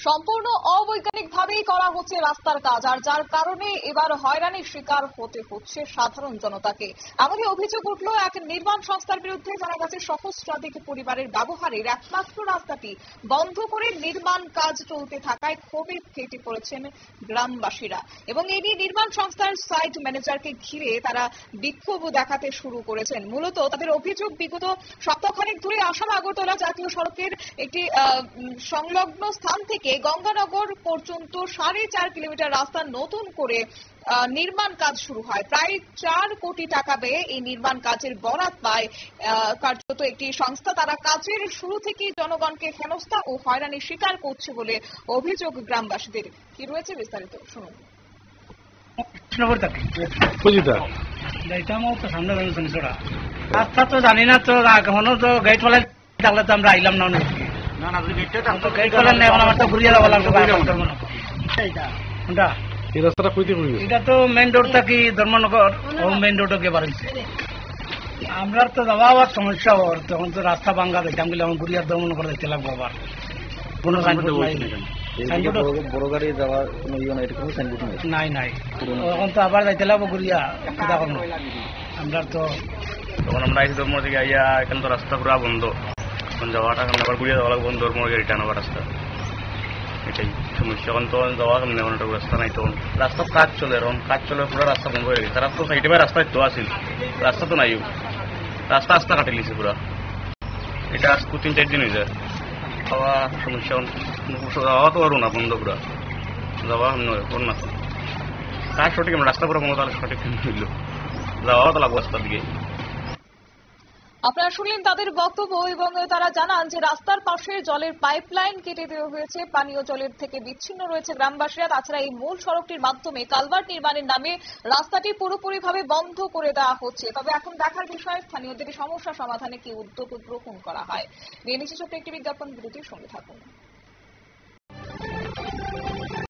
সম্পূর্ণ অবৈজ্ঞানিকভাবেই করা হচ্ছে রাস্তার কাজ, আর যার কারণে এবার হয়রানির শিকার হতে হচ্ছে সাধারণ জনতাকে। এমনই অভিযোগ উঠল এক নির্মাণ সংস্থার বিরুদ্ধে। জানা গেছে সহস্রাধিক পরিবারের ব্যবহারের একমাত্র রাস্তাটি বন্ধ করে নির্মাণ কাজ চলতে থাকায় ক্ষোভে ফেটে পড়েছেন গ্রামবাসীরা এবং এই নিয়ে নির্মাণ সংস্থার সাইট ম্যানেজারকে ঘিরে তারা বিক্ষোভ দেখাতে শুরু করেছেন। মূলত তাদের অভিযোগ, বিগত সপ্তাহখানেক ধরে আসাম আগরতলা জাতীয় সড়কের একটি সংলগ্ন স্থান থেকে গঙ্গানগর পর্যন্ত 4.5 কিলোমিটার রাস্তা নতুন করে নির্মাণ কাজ শুরু হয়। প্রায় 4 কোটি টাকা ব্যয়ে এই নির্মাণ কাজের বরাত পায় কার্যত একটি সংস্থা। তারা কাজের শুরু থেকেই জনগণকে হেনস্থা ও হয়রানির শিকার করছে বলে অভিযোগ গ্রামবাসীদের। কি রয়েছে বিস্তারিত শুনুন। রাস্তা তো জানি না, তো এখনো তো গেট ফেলে থাকলে তো আমরা আইলাম না। এটা তো মেইন রোড থাকি ধর্মনগর মেইন রোড বাড়ছে। আমরা তো যাওয়া আবার সমস্যা হওয়ার, তখন তো রাস্তা ভাঙ্গা দেখতাম গেলে আমার গুড়িয়ার ধর্মনগর দেখতে লাগবো আবার। কোনো নাই নাই, এখন তো আবার যাইতে লাগবো গুড়িয়া। আমরা তো তখন আমরা আইসি ধর্ম থেকে আইয়া, এখানে তো রাস্তা পুরা বন্ধ। এখন যাওয়াটা আবার ঘুরিয়ে যাওয়া লাগবে ধর্ম রিটার্ন হওয়ার রাস্তা। এটাই সমস্যা। এখন তো যাওয়া কেমন এখন রাস্তা নাই, তখন রাস্তা কাজ চলে, এখন কাজ চলে পুরো রাস্তা বন্ধ হয়ে গেছে। তারা তো সাইডে ভাই রাস্তায় তো আসিল, রাস্তা তো নাইও, রাস্তা আস্তা কাটি লিছে পুরা। এটা আজ 3-4 দিন হয়ে যায়। যাওয়া সমস্যা, যাওয়া তো পারবো না, বন্ধ পুরা যাওয়া কর না। কাজ সঠিক রাস্তা পুরো বন্ধ, তাহলে সঠিক হইল, যাওয়াও তো লাগবো রাস্তার দিকে। আপনারা শুনলেন তাদের বক্তব্য এবং তারা জানান যে রাস্তার পাশে জলের পাইপলাইন কেটে দেওয়া হয়েছে, পানীয় জলের থেকে বিচ্ছিন্ন রয়েছে গ্রামবাসীরা। তাছাড়া এই মূল সড়কটির মাধ্যমে কালভার্ট নির্মাণের নামে রাস্তাটি পুরোপুরিভাবে বন্ধ করে দেওয়া হচ্ছে। তবে এখন দেখার বিষয় স্থানীয়দের সমস্যা সমাধানে কি উদ্যোগ গ্রহণ করা হয়। নিয়ে নিচ্ছে ছোট্ট একটি বিজ্ঞাপন, বিরতির সঙ্গে থাকুন।